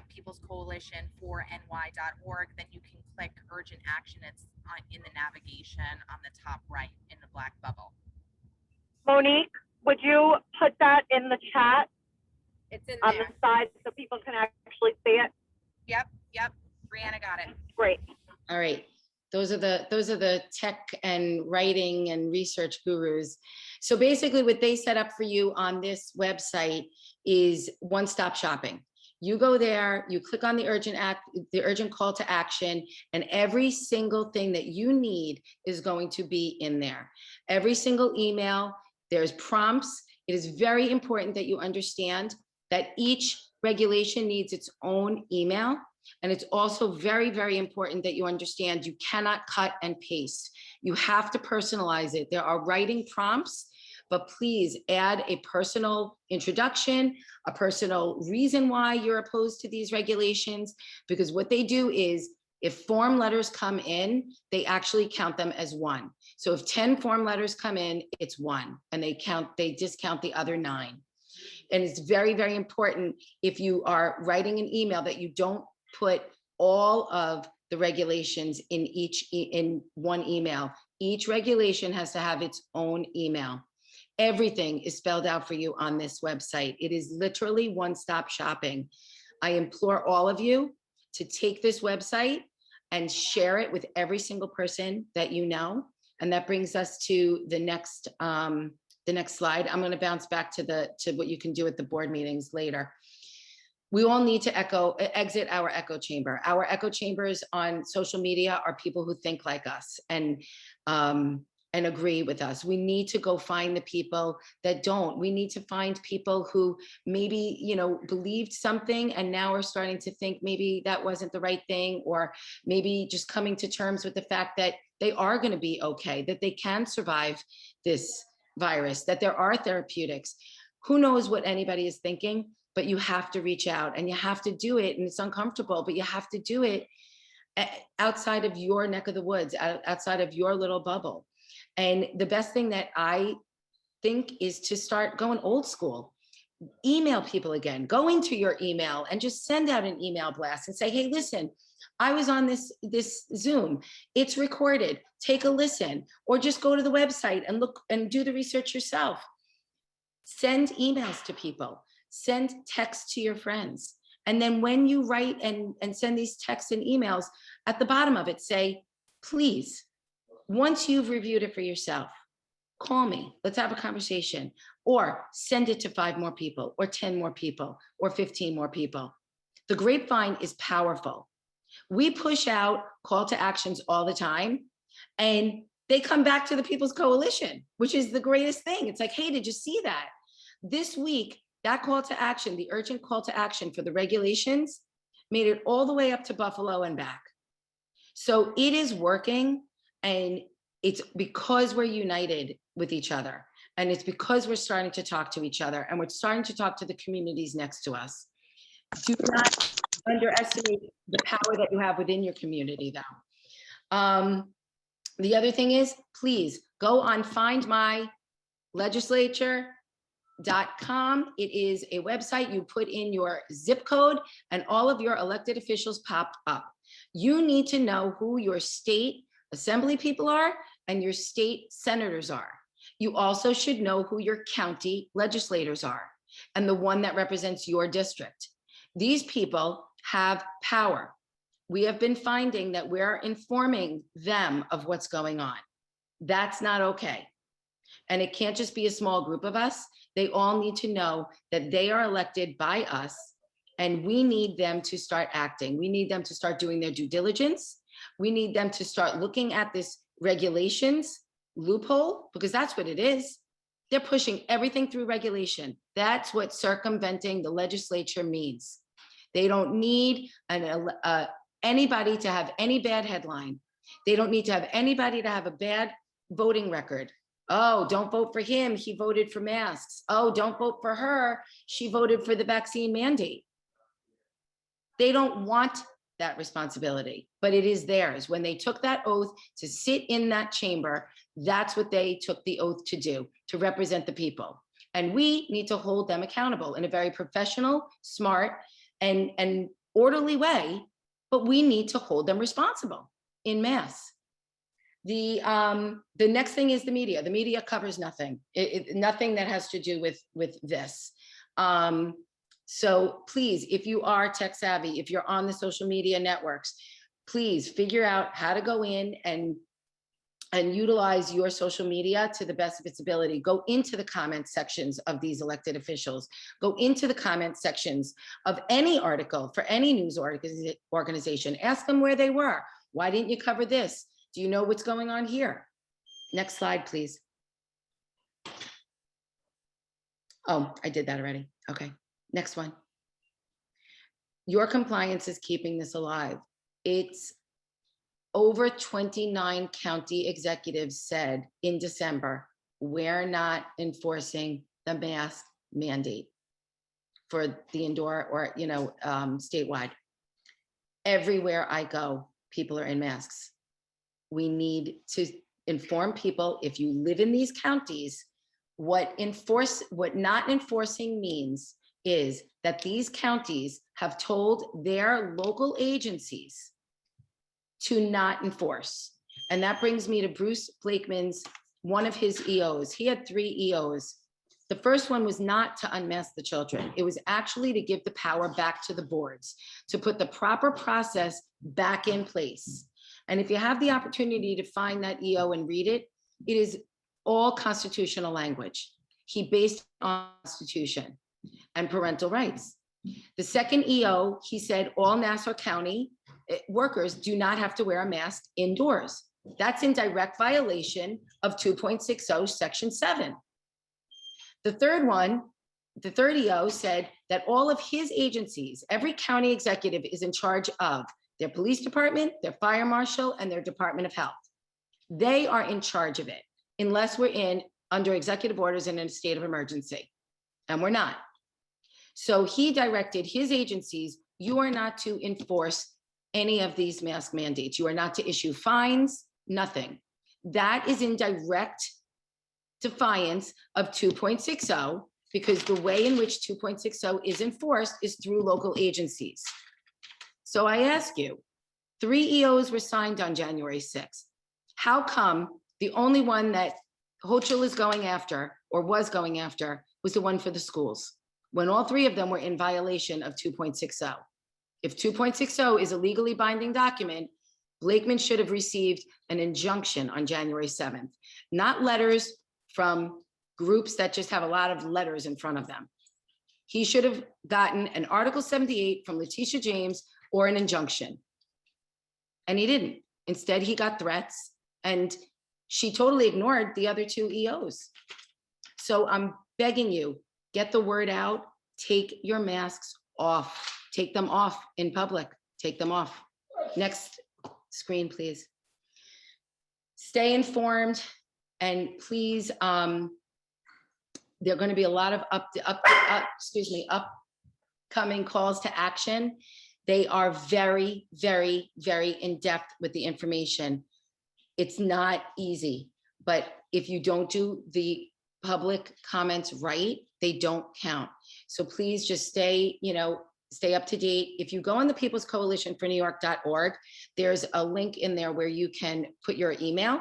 People's Coalition for NY.org, then you can click urgent action. It's in the navigation on the top right in the black bubble. Monique, would you put that in the chat? It's in on there. The side so people can actually see it? Yep. Brianna got it. Great. All right. Those are the tech and writing and research gurus. So basically what they set up for you on this website is one-stop shopping. You go there, you click on the urgent call to action, and every single thing that you need is going to be in there. Every single email, there's prompts. It is very important that you understand that each regulation needs its own email. And it's also very, very important that you understand you cannot cut and paste. You have to personalize it. There are writing prompts, but please add a personal introduction, a personal reason why you're opposed to these regulations, because what they do is if form letters come in, they actually count them as one. So if 10 form letters come in, it's one, and they discount the other 9. And it's very, very important if you are writing an email that you don't put all of the regulations in one email. Each regulation has to have its own email. Everything is spelled out for you on this website. It is literally one-stop shopping. I implore all of you to take this website and share it with every single person that you know. And that brings us to the next slide. I'm going to bounce back to what you can do at the board meetings later. We all need to exit our echo chamber. Our echo chambers on social media are people who think like us and agree with us. We need to go find the people that don't. We need to find people who maybe, believed something and now are starting to think maybe that wasn't the right thing, or maybe just coming to terms with the fact that they are going to be okay, that they can survive this virus, that there are therapeutics. Who knows what anybody is thinking, but you have to reach out and you have to do it. And it's uncomfortable, but you have to do it outside of your neck of the woods, outside of your little bubble. And the best thing that I think is to start going old school. Email people again. Go into your email and just send out an email blast and say, hey, listen, I was on this Zoom. It's recorded. Take a listen, or just go to the website and look and do the research yourself. Send emails to people. Send texts to your friends. And then when you write and send these texts and emails, at the bottom of it, say, please, once you've reviewed it for yourself, call me, let's have a conversation, or send it to 5 more people, or 10 more people, or 15 more people. The grapevine is powerful. We push out call to actions all the time, and they come back to the People's Coalition, which is the greatest thing. It's like, hey, did you see that? This week, that call to action, the urgent call to action for the regulations, made it all the way up to Buffalo and back. So it is working, and it's because we're united with each other. And it's because we're starting to talk to each other, and we're starting to talk to the communities next to us. Do not underestimate the power that you have within your community, though. The other thing is, please go on findmylegislature.com. It is a website. You put in your zip code and all of your elected officials pop up. You need to know who your state assembly people are and your state senators are. You also should know who your county legislators are and the one that represents your district. These people have power. We have been finding that we're informing them of what's going on. That's not okay. And it can't just be a small group of us. They all need to know that they are elected by us, and we need them to start acting. We need them to start doing their due diligence. We need them to start looking at this regulations loophole, because that's what it is. They're pushing everything through regulation. That's what circumventing the legislature means. They don't need anybody to have any bad headline. They don't need to have anybody to have a bad voting record. Oh, don't vote for him. He voted for masks. Oh, don't vote for her. She voted for the vaccine mandate. They don't want that responsibility, but it is theirs. When they took that oath to sit in that chamber, that's what they took the oath to do, to represent the people. And we need to hold them accountable in a very professional, smart, and orderly way, but we need to hold them responsible en masse. The next thing is the media. The media covers nothing. Nothing that has to do with this. So please, if you are tech savvy, if you're on the social media networks, please figure out how to go in and utilize your social media to the best of its ability. Go into the comment sections of these elected officials. Go into the comment sections of any article for any news organization. Ask them where they were. Why didn't you cover this? Do you know what's going on here? Next slide, please. Oh, I did that already. Okay, next one. Your compliance is keeping this alive. It's over 29 county executives said in December, we're not enforcing the mask mandate for the indoor or, statewide. Everywhere I go, people are in masks. We need to inform people, if you live in these counties, what not enforcing means is that these counties have told their local agencies to not enforce. And that brings me to Bruce Blakeman's, one of his EOs. He had 3 EOs. The first one was not to unmask the children. It was actually to give the power back to the boards, to put the proper process back in place. And if you have the opportunity to find that EO and read it, it is all constitutional language. He based it on the Constitution and parental rights. The second EO, he said all Nassau County workers do not have to wear a mask indoors. That's in direct violation of 2.60 section 7. The third one, the third EO said that all of his agencies, every county executive is in charge of their police department, their fire marshal, and their Department of Health. They are in charge of it, unless we're under executive orders and in a state of emergency, and we're not. So he directed his agencies, you are not to enforce any of these mask mandates. You are not to issue fines, nothing. That is in direct defiance of 2.60, because the way in which 2.60 is enforced is through local agencies. So I ask you, 3 EOs were signed on January 6th. How come the only one that Hochul is going after, or was going after, was the one for the schools, when all 3 of them were in violation of 2.60? If 2.60 is a legally binding document, Blakeman should have received an injunction on January 7th, not letters from groups that just have a lot of letters in front of them. He should have gotten an Article 78 from Letitia James or an injunction. And he didn't. Instead, he got threats, and she totally ignored the other 2 EOs. So I'm begging you, get the word out, take your masks off, take them off in public, take them off. Next screen, please. Stay informed, and please, there are going to be a lot of upcoming calls to action. They are very, very, very in-depth with the information. It's not easy, but if you don't do the public comments right, they don't count. So please just stay up to date. If you go on the People's Coalition for New York.org, there's a link in there where you can put your email,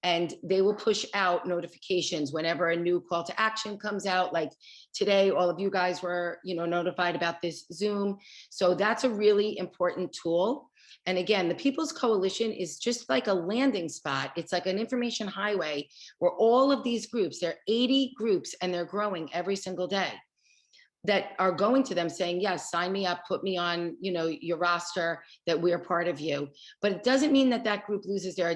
and they will push out notifications whenever a new call to action comes out. Like today, all of you guys were, notified about this Zoom. So that's a really important tool. And again, the People's Coalition is just like a landing spot. It's like an information highway where all of these groups, there are 80 groups, and they're growing every single day, that are going to them saying, yes, sign me up, put me on, your roster, that we're part of you. But it doesn't mean that that group loses their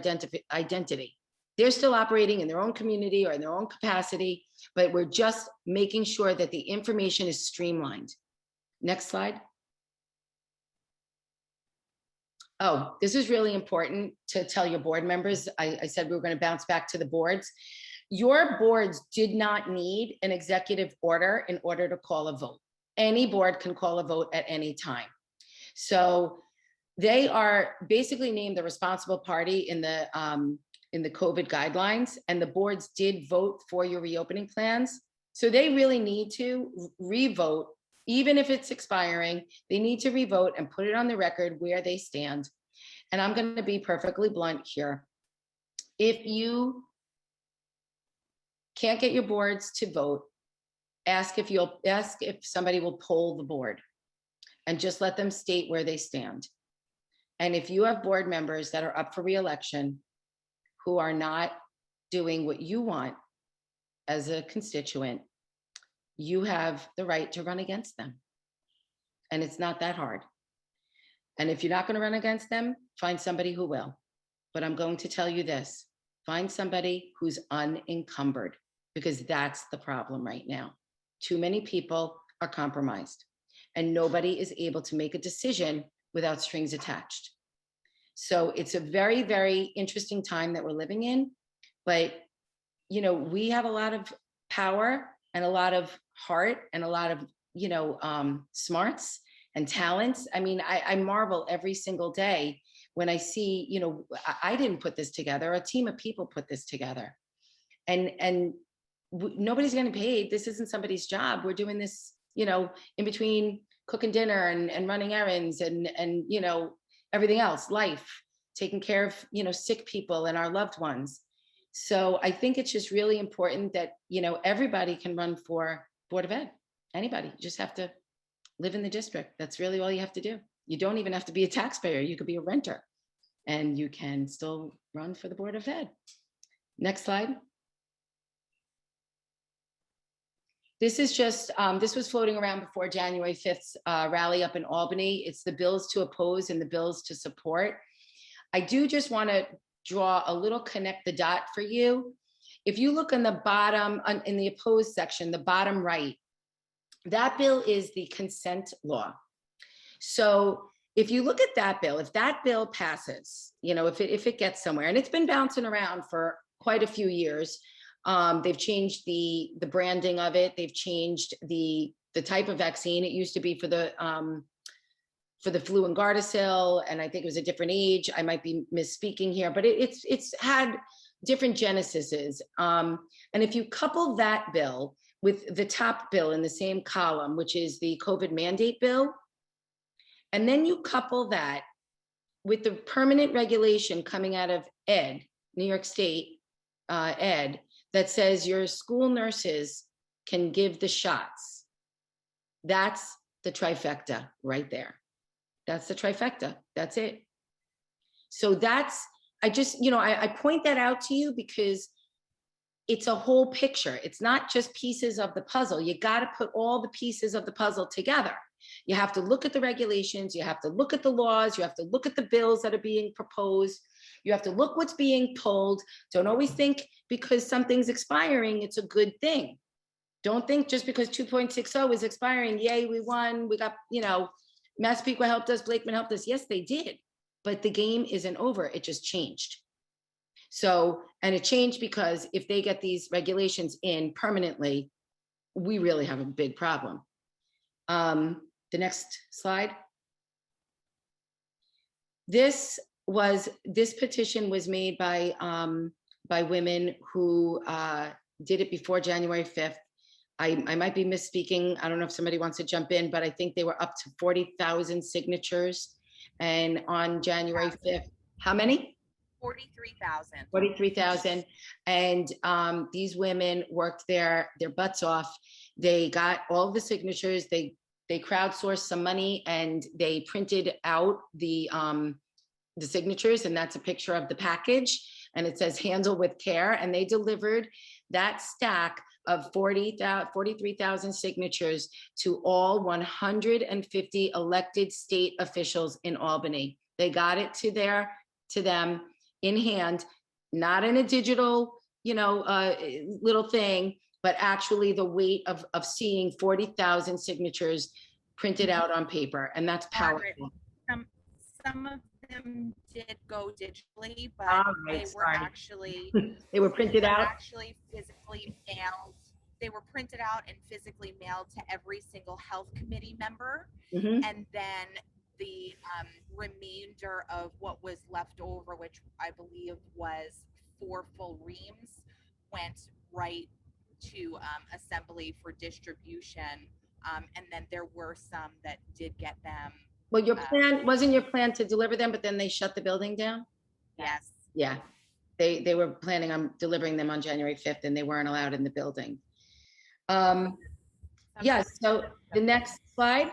identity. They're still operating in their own community or in their own capacity, but we're just making sure that the information is streamlined. Next slide. Oh, this is really important to tell your board members. I said we were going to bounce back to the boards. Your boards did not need an executive order in order to call a vote. Any board can call a vote at any time. So they are basically named the responsible party in the COVID guidelines, and the boards did vote for your reopening plans. So they really need to revote, even if it's expiring. They need to revote and put it on the record where they stand. And I'm going to be perfectly blunt here. If you can't get your boards to vote, ask if somebody will poll the board, and just let them state where they stand. And if you have board members that are up for re-election who are not doing what you want as a constituent, you have the right to run against them. And it's not that hard. And if you're not going to run against them, find somebody who will. But I'm going to tell you this, find somebody who's unencumbered, because that's the problem right now. Too many people are compromised, and nobody is able to make a decision without strings attached. So it's a very, very interesting time that we're living in, but we have a lot of power and a lot of heart and a lot of, smarts and talents. I mean, I marvel every single day when I see, I didn't put this together, a team of people put this together, and nobody's getting paid. This isn't somebody's job. We're doing this, in between cooking dinner and running errands and, everything else, life, taking care of, sick people and our loved ones. So I think it's just really important that, everybody can run for Board of Ed. Anybody, you just have to live in the district. That's really all you have to do. You don't even have to be a taxpayer. You could be a renter and you can still run for the Board of Ed. Next slide. This is just, this was floating around before January 5th rally up in Albany. It's the bills to oppose and the bills to support. I do just want to draw a little connect the dot for you. If you look on the bottom, in the opposed section, the bottom right, that bill is the consent law. So if you look at that bill, if that bill passes, if it gets somewhere, and it's been bouncing around for quite a few years, they've changed the branding of it. They've changed the type of vaccine. It used to be for the flu and Gardasil, and I think it was a different age. I might be misspeaking here, but it's had different genesis. And if you couple that bill with the top bill in the same column, which is the COVID mandate bill, and then you couple that with the permanent regulation coming out of ED, New York State ED, that says your school nurses can give the shots. That's the trifecta right there. That's the trifecta. That's it. So I just, I point that out to you because it's a whole picture. It's not just pieces of the puzzle. You got to put all the pieces of the puzzle together. You have to look at the regulations. You have to look at the laws. You have to look at the bills that are being proposed. You have to look what's being pulled. Don't always think because something's expiring, it's a good thing. Don't think just because 2.60 is expiring, yay, we won. We got, Massapequa helped us, Blakeman helped us. Yes, they did. But the game isn't over. It just changed. So, and it changed because if they get these regulations in permanently, we really have a big problem. The next slide. This petition was made by women who did it before January 5th. I might be misspeaking. I don't know if somebody wants to jump in, but I think they were up to 40,000 signatures. And on January 5th, how many? 43,000. 43,000. And these women worked their butts off. They got all the signatures. They crowdsourced some money and they printed out the signatures, and that's a picture of the package. And it says handle with care. And they delivered that stack of 43,000 signatures to all 150 elected state officials in Albany. They got it to them in hand, not in a digital, little thing, but actually the weight of seeing 40,000 signatures printed out on paper. And that's powerful. Some of them did go digitally, but right, they were actually they were printed out, actually physically mailed. They were printed out and physically mailed to every single health committee member. Mm-hmm. And then the remainder of what was left over, which I believe was 4 full reams, went right to assembly for distribution. And then there were some that did get them. Well, wasn't your plan to deliver them, but then they shut the building down? Yes. Yeah. They were planning on delivering them on January 5th and they weren't allowed in the building. Yes. So the next slide.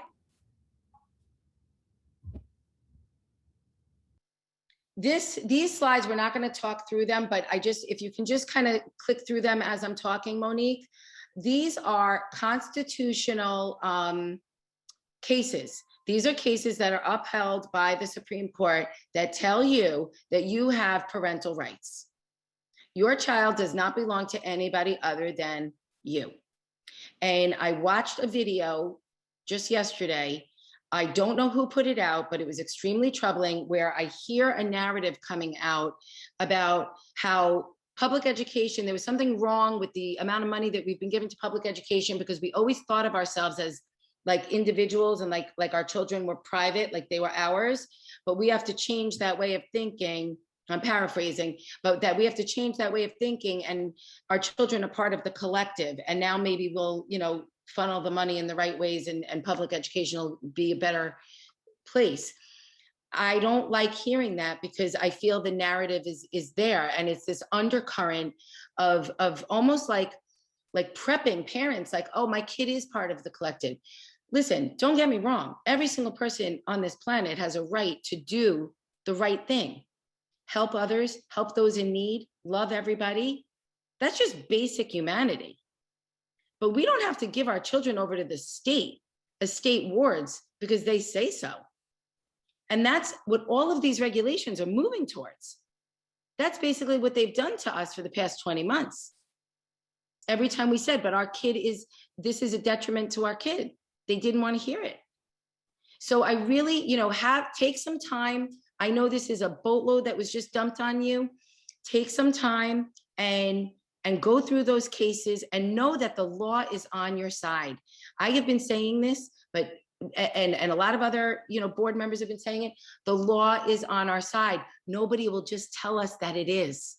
These slides, we're not going to talk through them, but if you can just kind of click through them as I'm talking, Monique, these are constitutional cases. These are cases that are upheld by the Supreme Court that tell you that you have parental rights. Your child does not belong to anybody other than you. And I watched a video just yesterday. I don't know who put it out, but it was extremely troubling, where I hear a narrative coming out about how public education, there was something wrong with the amount of money that we've been given to public education, because we always thought of ourselves as like individuals and like our children were private, like they were ours. But we have to change that way of thinking. I'm paraphrasing, but that we have to change that way of thinking, and our children are part of the collective. And now maybe we'll, funnel the money in the right ways, and public education will be a better place. I don't like hearing that, because I feel the narrative is there, and it's this undercurrent of almost like prepping parents, like, oh, my kid is part of the collective. Listen, don't get me wrong. Every single person on this planet has a right to do the right thing. Help others, help those in need, love everybody. That's just basic humanity. But we don't have to give our children over to the estate wards, because they say so. And that's what all of these regulations are moving towards. That's basically what they've done to us for the past 20 months. Every time we said, but our kid this is a detriment to our kid, they didn't want to hear it. So I really, take some time. I know this is a boatload that was just dumped on you. Take some time and go through those cases, and know that the law is on your side. I have been saying this, but and a lot of other board members have been saying it. The law is on our side. Nobody will just tell us that it is.